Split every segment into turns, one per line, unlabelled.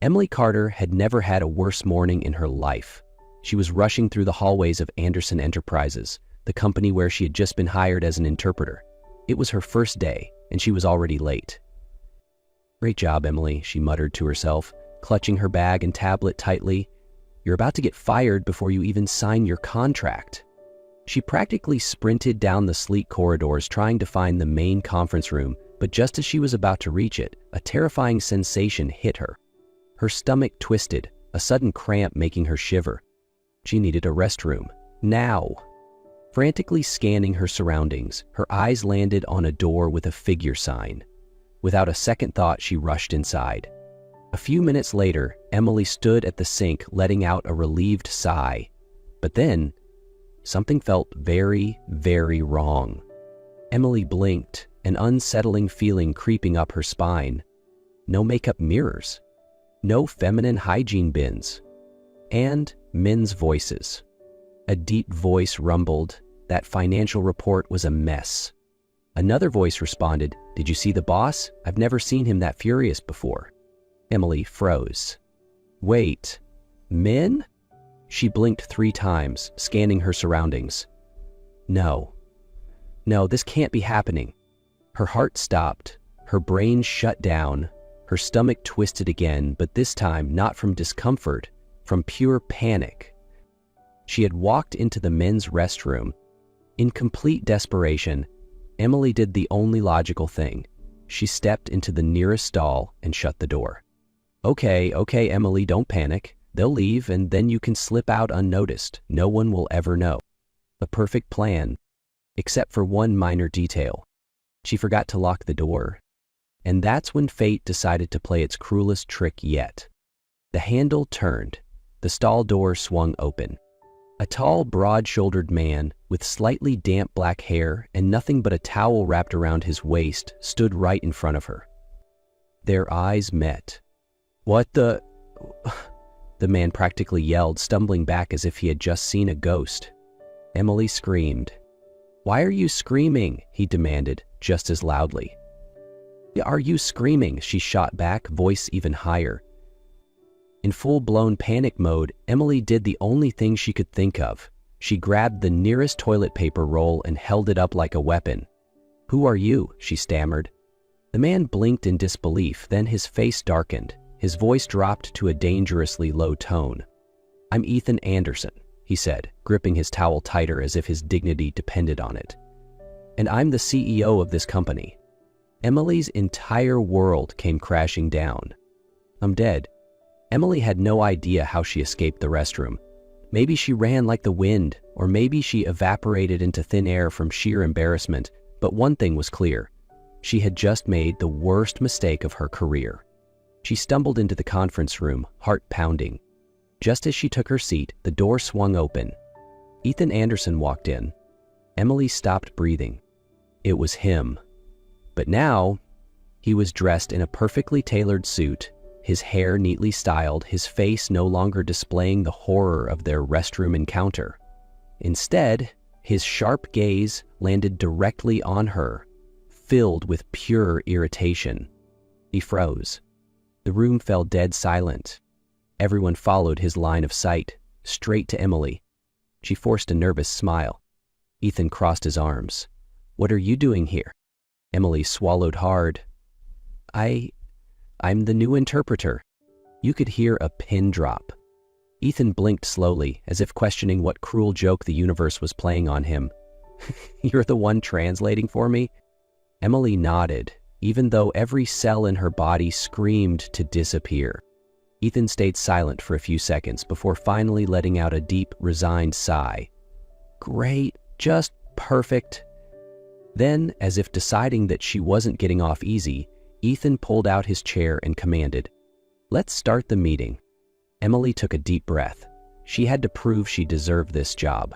Emily Carter had never had a worse morning in her life. She was rushing through the hallways of Anderson Enterprises, the company where she had just been hired as an interpreter. It was her first day, and she was already late. "Great job, Emily," she muttered to herself, clutching her bag and tablet tightly. "You're about to get fired before you even sign your contract." She practically sprinted down the sleek corridors trying to find the main conference room, but just as she was about to reach it, a terrifying sensation hit her. Her stomach twisted, a sudden cramp making her shiver. She needed a restroom. Now! Frantically scanning her surroundings, her eyes landed on a door with a figure sign. Without a second thought, she rushed inside. A few minutes later, Emily stood at the sink, letting out a relieved sigh. But then, something felt very, very wrong. Emily blinked, an unsettling feeling creeping up her spine. No makeup mirrors. No feminine hygiene bins. And men's voices. A deep voice rumbled that financial report was a mess. Another voice responded, "Did you see the boss? I've never seen him that furious before." Emily froze. Wait, men? She blinked 3 times, scanning her surroundings. No, this can't be happening. Her heart stopped, her brain shut down, her stomach twisted again, but this time not from discomfort, from pure panic. She had walked into the men's restroom. In complete desperation, Emily did the only logical thing. She stepped into the nearest stall and shut the door. Okay, Emily, don't panic. They'll leave and then you can slip out unnoticed. No one will ever know. A perfect plan, except for one minor detail. She forgot to lock the door. And that's when fate decided to play its cruelest trick yet. The handle turned. The stall door swung open. A tall, broad-shouldered man with slightly damp black hair and nothing but a towel wrapped around his waist stood right in front of her. Their eyes met. "What the..." The man practically yelled, stumbling back as if he had just seen a ghost. Emily screamed. "Why are you screaming?" he demanded, just as loudly. "Are you screaming?" she shot back, voice even higher. In full-blown panic mode, Emily did the only thing she could think of. She grabbed the nearest toilet paper roll and held it up like a weapon. "Who are you?" she stammered. The man blinked in disbelief, then his face darkened. His voice dropped to a dangerously low tone. "I'm Ethan Anderson," he said, gripping his towel tighter as if his dignity depended on it. "And I'm the CEO of this company." Emily's entire world came crashing down. "I'm dead." Emily had no idea how she escaped the restroom. Maybe she ran like the wind, or maybe she evaporated into thin air from sheer embarrassment, but one thing was clear. She had just made the worst mistake of her career. She stumbled into the conference room, heart pounding. Just as she took her seat, the door swung open. Ethan Anderson walked in. Emily stopped breathing. It was him. But now, he was dressed in a perfectly tailored suit, his hair neatly styled, his face no longer displaying the horror of their restroom encounter. Instead, his sharp gaze landed directly on her, filled with pure irritation. He froze. The room fell dead silent. Everyone followed his line of sight, straight to Emily. She forced a nervous smile. Ethan crossed his arms. "What are you doing here?" Emily swallowed hard. I'm the new interpreter." You could hear a pin drop. Ethan blinked slowly, as if questioning what cruel joke the universe was playing on him. "You're the one translating for me?" Emily nodded, even though every cell in her body screamed to disappear. Ethan stayed silent for a few seconds before finally letting out a deep, resigned sigh. "Great, just perfect." Then, as if deciding that she wasn't getting off easy, Ethan pulled out his chair and commanded, "Let's start the meeting." Emily took a deep breath. She had to prove she deserved this job.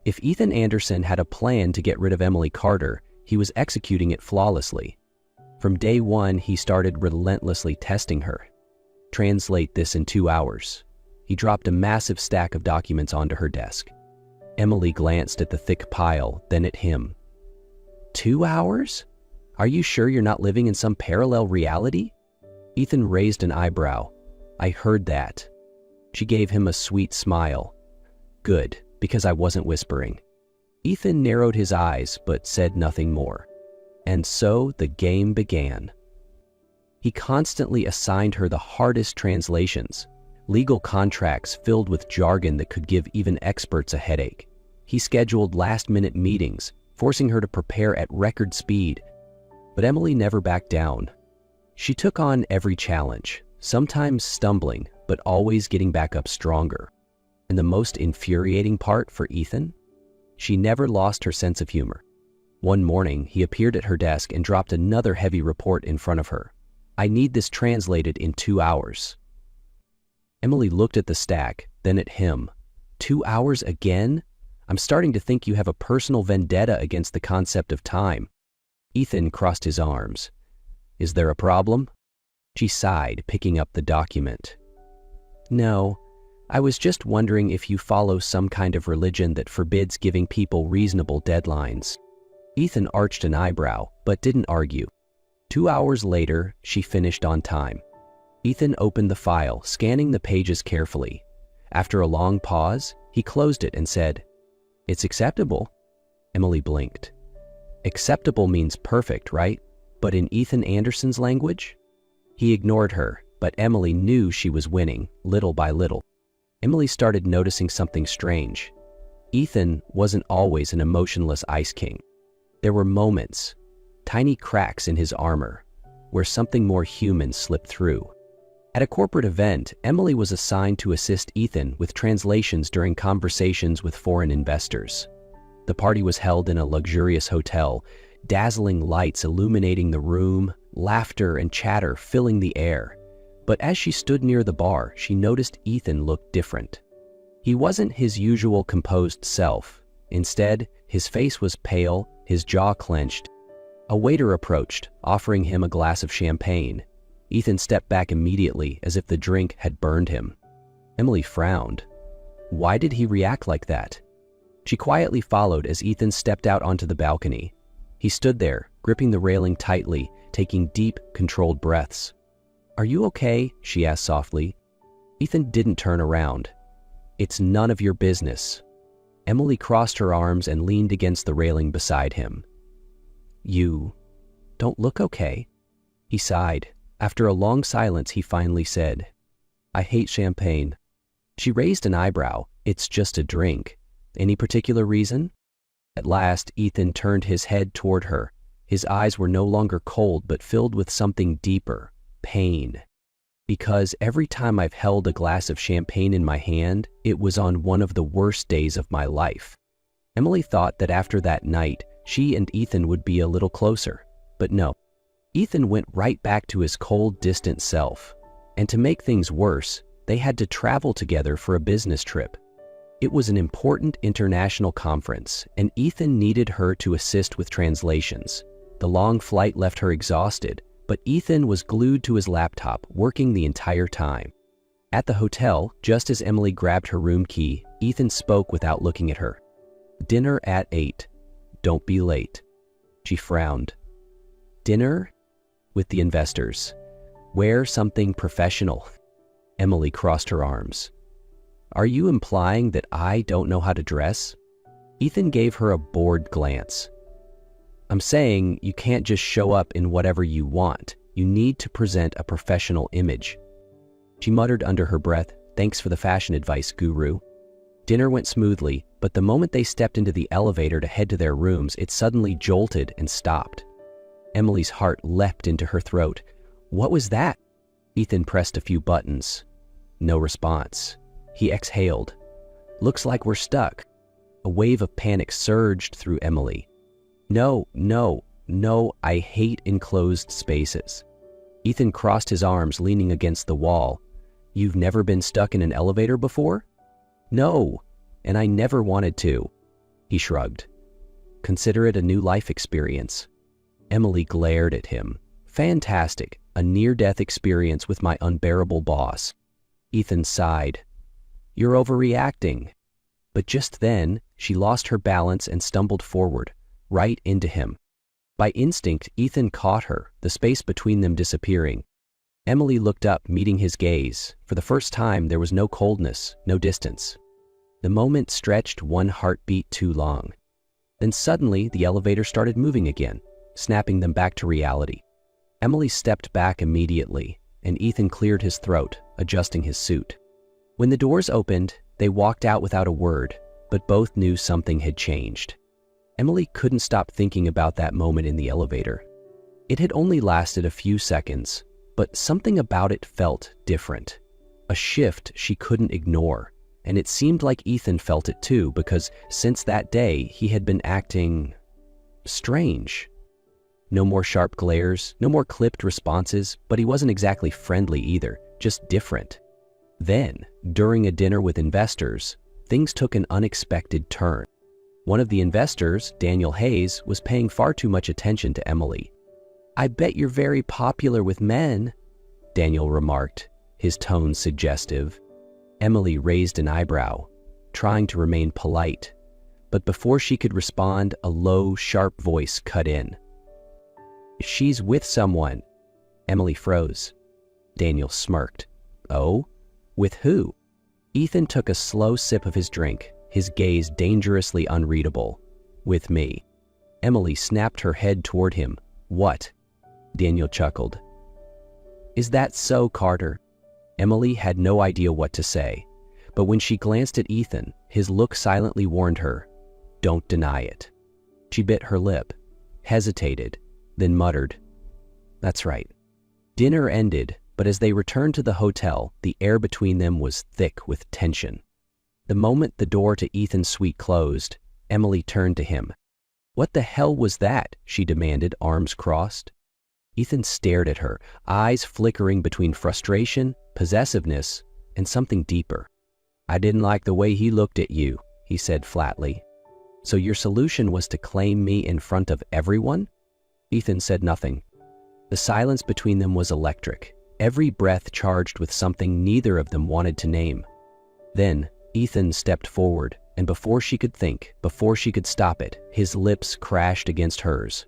If Ethan Anderson had a plan to get rid of Emily Carter, he was executing it flawlessly. From day one, he started relentlessly testing her. "Translate this in 2 hours." He dropped a massive stack of documents onto her desk. Emily glanced at the thick pile, then at him. 2 hours? Are you sure you're not living in some parallel reality?" Ethan raised an eyebrow. I heard that. She gave him a sweet smile. Good, because I wasn't whispering. Ethan narrowed his eyes but said nothing more. And so the game began. He constantly assigned her the hardest translations, legal contracts filled with jargon that could give even experts a headache. He scheduled last-minute meetings, forcing her to prepare at record speed. But Emily never backed down. She took on every challenge, sometimes stumbling, but always getting back up stronger. And the most infuriating part for Ethan? She never lost her sense of humor. One morning, he appeared at her desk and dropped another heavy report in front of her. I need this translated in 2 hours. Emily looked at the stack, then at him. 2 hours again? I'm starting to think you have a personal vendetta against the concept of time. Ethan crossed his arms. Is there a problem? She sighed, picking up the document. No, I was just wondering if you follow some kind of religion that forbids giving people reasonable deadlines. Ethan arched an eyebrow, but didn't argue. 2 hours later, she finished on time. Ethan opened the file, scanning the pages carefully. After a long pause, he closed it and said, It's acceptable. Emily blinked. Acceptable means perfect, right? But in Ethan Anderson's language? He ignored her, but Emily knew she was winning, little by little. Emily started noticing something strange. Ethan wasn't always an emotionless ice king. There were moments, tiny cracks in his armor, where something more human slipped through. At a corporate event, Emily was assigned to assist Ethan with translations during conversations with foreign investors. The party was held in a luxurious hotel, dazzling lights illuminating the room, laughter and chatter filling the air. But as she stood near the bar, she noticed Ethan looked different. He wasn't his usual composed self. Instead, his face was pale, his jaw clenched. A waiter approached, offering him a glass of champagne. Ethan stepped back immediately, as if the drink had burned him. Emily frowned. Why did he react like that? She quietly followed as Ethan stepped out onto the balcony. He stood there, gripping the railing tightly, taking deep, controlled breaths. Are you okay? She asked softly. Ethan didn't turn around. It's none of your business. Emily crossed her arms and leaned against the railing beside him. You don't look okay. He sighed. After a long silence, he finally said, I hate champagne. She raised an eyebrow. It's just a drink. Any particular reason? At last, Ethan turned his head toward her. His eyes were no longer cold but filled with something deeper, pain. Because every time I've held a glass of champagne in my hand, it was on one of the worst days of my life. Emily thought that after that night, she and Ethan would be a little closer. But no. Ethan went right back to his cold, distant self. And to make things worse, they had to travel together for a business trip. It was an important international conference, and Ethan needed her to assist with translations. The long flight left her exhausted, but Ethan was glued to his laptop, working the entire time. At the hotel, just as Emily grabbed her room key, Ethan spoke without looking at her. Dinner at 8. Don't be late. She frowned. Dinner? With the investors. Wear something professional. Emily crossed her arms. Are you implying that I don't know how to dress? Ethan gave her a bored glance. I'm saying you can't just show up in whatever you want. You need to present a professional image. She muttered under her breath, Thanks for the fashion advice, guru. Dinner went smoothly, but the moment they stepped into the elevator to head to their rooms, it suddenly jolted and stopped. Emily's heart leapt into her throat. What was that? Ethan pressed a few buttons. No response. He exhaled. Looks like we're stuck. A wave of panic surged through Emily. No, I hate enclosed spaces. Ethan crossed his arms, leaning against the wall. You've never been stuck in an elevator before? No, and I never wanted to. He shrugged. Consider it a new life experience. Emily glared at him. Fantastic, a near-death experience with my unbearable boss. Ethan sighed. You're overreacting. But just then, she lost her balance and stumbled forward, right into him. By instinct, Ethan caught her, the space between them disappearing. Emily looked up, meeting his gaze. For the first time, there was no coldness, no distance. The moment stretched one heartbeat too long. Then suddenly, the elevator started moving again, snapping them back to reality. Emily stepped back immediately, and Ethan cleared his throat, adjusting his suit. When the doors opened, they walked out without a word, but both knew something had changed. Emily couldn't stop thinking about that moment in the elevator. It had only lasted a few seconds, but something about it felt different. A shift she couldn't ignore, and it seemed like Ethan felt it too, because since that day, he had been acting strange. No more sharp glares, no more clipped responses, but he wasn't exactly friendly either, just different. Then, during a dinner with investors, things took an unexpected turn. One of the investors, Daniel Hayes, was paying far too much attention to Emily. "I bet you're very popular with men," Daniel remarked, his tone suggestive. Emily raised an eyebrow, trying to remain polite, but before she could respond, a low, sharp voice cut in. "She's with someone." Emily froze. Daniel smirked. "Oh? With who?" Ethan took a slow sip of his drink, his gaze dangerously unreadable. "With me." Emily snapped her head toward him. "What?" Daniel chuckled. "Is that so, Carter?" Emily had no idea what to say, but when she glanced at Ethan, his look silently warned her, "Don't deny it." She bit her lip, hesitated, then muttered, "That's right." Dinner ended, but as they returned to the hotel, the air between them was thick with tension. The moment the door to Ethan's suite closed, Emily turned to him. "What the hell was that?" she demanded, arms crossed. Ethan stared at her, eyes flickering between frustration, possessiveness, and something deeper. "I didn't like the way he looked at you," he said flatly. "So your solution was to claim me in front of everyone?" Ethan said nothing. The silence between them was electric, every breath charged with something neither of them wanted to name. Then, Ethan stepped forward, and before she could think, before she could stop it, his lips crashed against hers.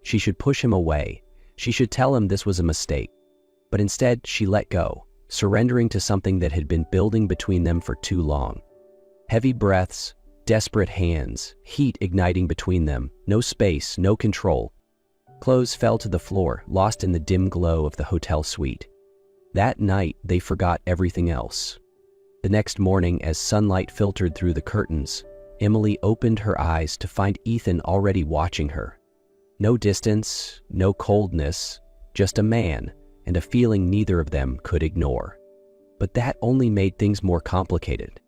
She should push him away. She should tell him this was a mistake. But instead, she let go, surrendering to something that had been building between them for too long. Heavy breaths, desperate hands, heat igniting between them, no space, no control. Clothes fell to the floor, lost in the dim glow of the hotel suite. That night, they forgot everything else. The next morning, as sunlight filtered through the curtains, Emily opened her eyes to find Ethan already watching her. No distance, no coldness, just a man and a feeling neither of them could ignore. But that only made things more complicated.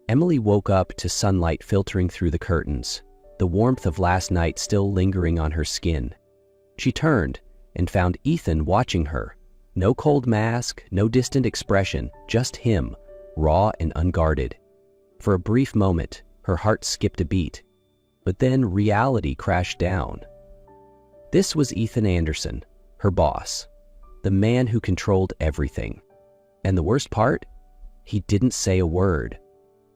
Emily woke up to sunlight filtering through the curtains, the warmth of last night still lingering on her skin. She turned and found Ethan watching her. No cold mask, no distant expression, just him, raw and unguarded. For a brief moment, her heart skipped a beat. But then reality crashed down. This was Ethan Anderson, her boss, the man who controlled everything. And the worst part? He didn't say a word.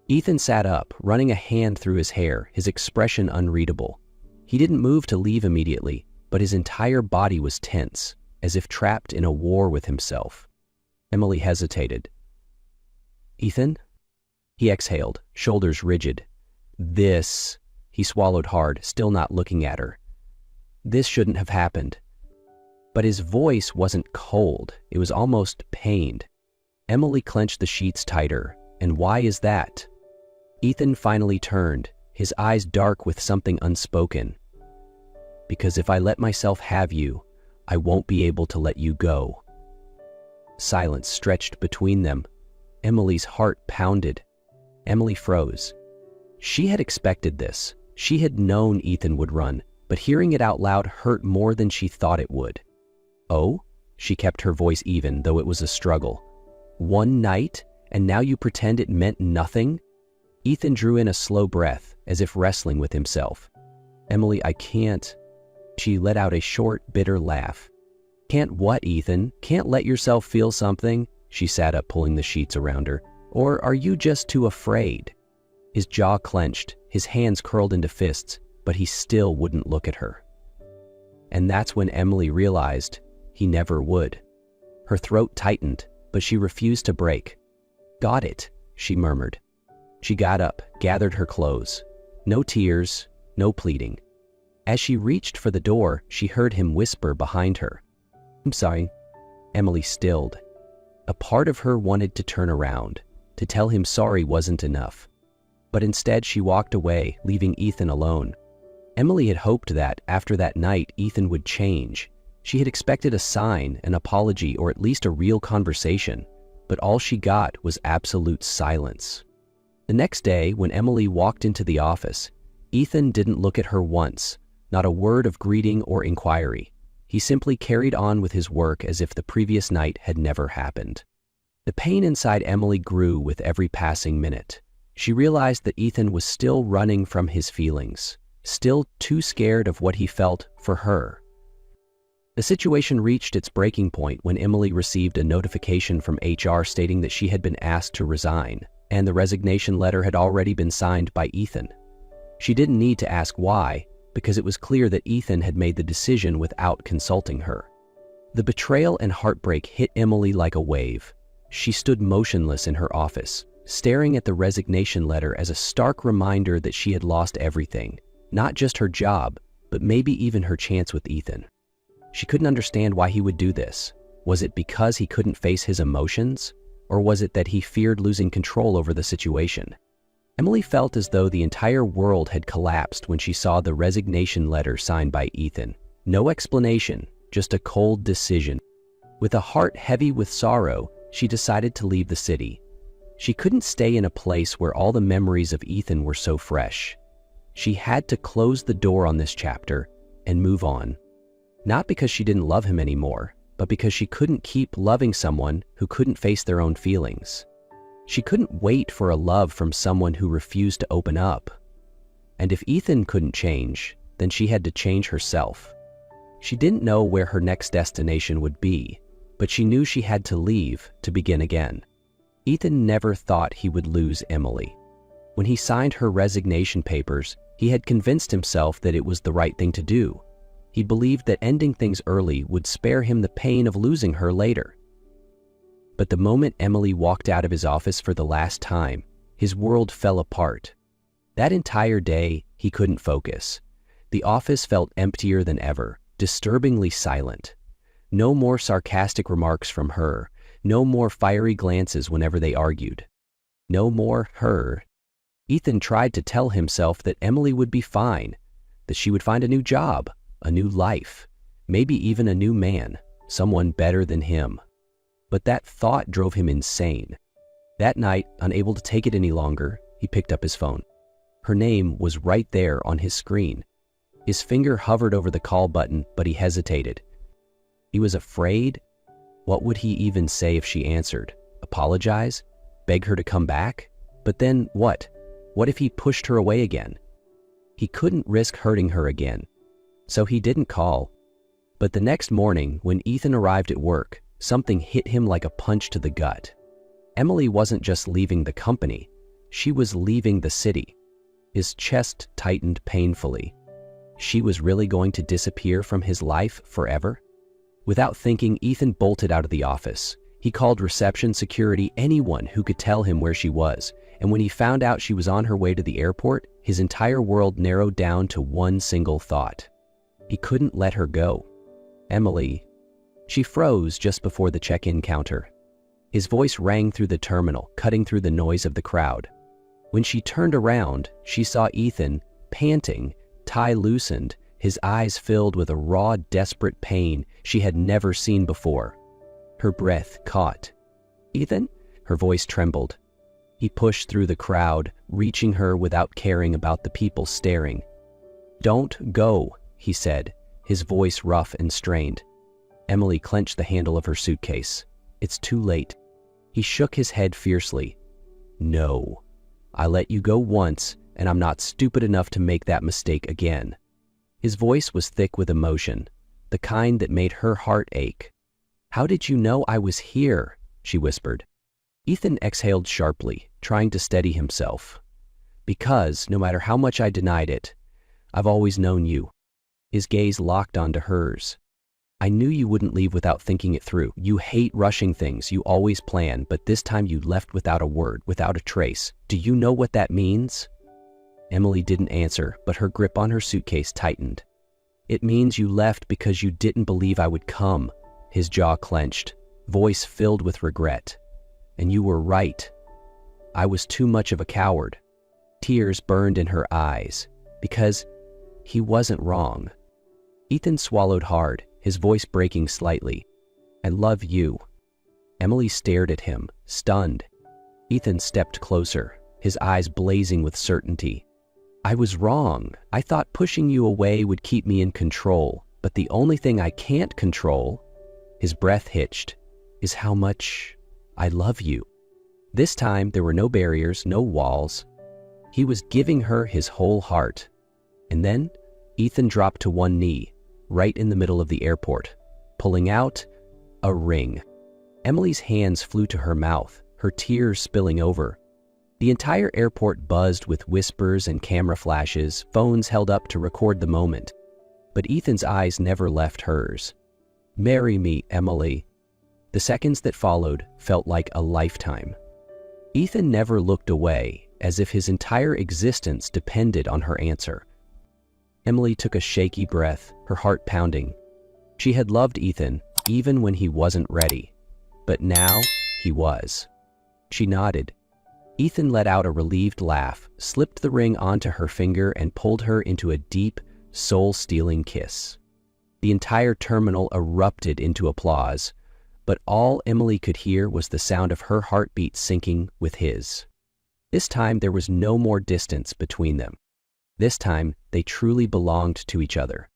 Ethan sat up, running a hand through his hair, his expression unreadable. He didn't move to leave immediately, but his entire body was tense, as if trapped in a war with himself. Emily hesitated. "Ethan?" He exhaled, shoulders rigid. "This..." He swallowed hard, still not looking at her. "This shouldn't have happened." But his voice wasn't cold, it was almost pained. Emily clenched the sheets tighter. "And why is that?" Ethan finally turned, his eyes dark with something unspoken. "Because if I let myself have you, I won't be able to let you go." Silence stretched between them. Emily's heart pounded. Emily froze. She had expected this. She had known Ethan would run, but hearing it out loud hurt more than she thought it would. "Oh?" She kept her voice even, though it was a struggle. "One night, and now you pretend it meant nothing?" Ethan drew in a slow breath, as if wrestling with himself. "Emily, I can't..." She let out a short, bitter laugh. "Can't what, Ethan? Can't let yourself feel something?" She sat up, pulling the sheets around her. "Or are you just too afraid?" His jaw clenched, his hands curled into fists, but he still wouldn't look at her. And that's when Emily realized he never would. Her throat tightened, but she refused to break. "Got it," she murmured. She got up, gathered her clothes. No tears, no pleading. As she reached for the door, she heard him whisper behind her, "I'm sorry." Emily stilled. A part of her wanted to turn around. To tell him sorry wasn't enough. But instead she walked away, leaving Ethan alone. Emily had hoped that, after that night, Ethan would change. She had expected a sign, an apology, or at least a real conversation. But all she got was absolute silence. The next day, when Emily walked into the office, Ethan didn't look at her once, not a word of greeting or inquiry. He simply carried on with his work as if the previous night had never happened. The pain inside Emily grew with every passing minute. She realized that Ethan was still running from his feelings, still too scared of what he felt for her. The situation reached its breaking point when Emily received a notification from HR stating that she had been asked to resign, and the resignation letter had already been signed by Ethan. She didn't need to ask why, because it was clear that Ethan had made the decision without consulting her. The betrayal and heartbreak hit Emily like a wave. She stood motionless in her office, staring at the resignation letter as a stark reminder that she had lost everything, not just her job, but maybe even her chance with Ethan. She couldn't understand why he would do this. Was it because he couldn't face his emotions? Or was it that he feared losing control over the situation? Emily felt as though the entire world had collapsed when she saw the resignation letter signed by Ethan. No explanation, just a cold decision. With a heart heavy with sorrow, she decided to leave the city. She couldn't stay in a place where all the memories of Ethan were so fresh. She had to close the door on this chapter and move on. Not because she didn't love him anymore, but because she couldn't keep loving someone who couldn't face their own feelings. She couldn't wait for a love from someone who refused to open up. And if Ethan couldn't change, then she had to change herself. She didn't know where her next destination would be, but she knew she had to leave to begin again. Ethan never thought he would lose Emily. When he signed her resignation papers, he had convinced himself that it was the right thing to do. He believed that ending things early would spare him the pain of losing her later. But the moment Emily walked out of his office for the last time, his world fell apart. That entire day, he couldn't focus. The office felt emptier than ever, disturbingly silent. No more sarcastic remarks from her, no more fiery glances whenever they argued. No more her. Ethan tried to tell himself that Emily would be fine, that she would find a new job, a new life, maybe even a new man, someone better than him. But that thought drove him insane. That night, unable to take it any longer, he picked up his phone. Her name was right there on his screen. His finger hovered over the call button, but he hesitated. He was afraid. What would he even say if she answered? Apologize? Beg her to come back? But then what? What if he pushed her away again? He couldn't risk hurting her again. So he didn't call. But the next morning, when Ethan arrived at work, something hit him like a punch to the gut. Emily wasn't just leaving the company, she was leaving the city. His chest tightened painfully. She was really going to disappear from his life forever? Without thinking, Ethan bolted out of the office. He called reception, security, anyone who could tell him where she was, and when he found out she was on her way to the airport, his entire world narrowed down to one single thought. He couldn't let her go. Emily. She froze just before the check-in counter. His voice rang through the terminal, cutting through the noise of the crowd. When she turned around, she saw Ethan, panting, tie loosened, his eyes filled with a raw, desperate pain she had never seen before. Her breath caught. "Ethan?" Her voice trembled. He pushed through the crowd, reaching her without caring about the people staring. "Don't go," he said, his voice rough and strained. Emily clenched the handle of her suitcase. "It's too late." He shook his head fiercely. "No. I let you go once, and I'm not stupid enough to make that mistake again." His voice was thick with emotion, the kind that made her heart ache. "How did you know I was here?" she whispered. Ethan exhaled sharply, trying to steady himself. "Because, no matter how much I denied it, I've always known you." His gaze locked onto hers. I knew you wouldn't leave without thinking it through. You hate rushing things, you always plan, but this time you left without a word, without a trace. Do you know what that means? Emily didn't answer, but her grip on her suitcase tightened. It means you left because you didn't believe I would come. His jaw clenched, voice filled with regret. And you were right. I was too much of a coward. Tears burned in her eyes, because he wasn't wrong. Ethan swallowed hard, his voice breaking slightly. I love you. Emily stared at him, stunned. Ethan stepped closer, his eyes blazing with certainty. I was wrong. I thought pushing you away would keep me in control, but the only thing I can't control, his breath hitched, is how much I love you. This time there were no barriers, no walls. He was giving her his whole heart. And then Ethan dropped to one knee, right in the middle of the airport, pulling out a ring. Emily's hands flew to her mouth, her tears spilling over. The entire airport buzzed with whispers and camera flashes, phones held up to record the moment. But Ethan's eyes never left hers. Marry me, Emily. The seconds that followed felt like a lifetime. Ethan never looked away, as if his entire existence depended on her answer. Emily took a shaky breath, her heart pounding. She had loved Ethan, even when he wasn't ready. But now, he was. She nodded. Ethan let out a relieved laugh, slipped the ring onto her finger and pulled her into a deep, soul-stealing kiss. The entire terminal erupted into applause, but all Emily could hear was the sound of her heartbeat syncing with his. This time there was no more distance between them. This time they truly belonged to each other.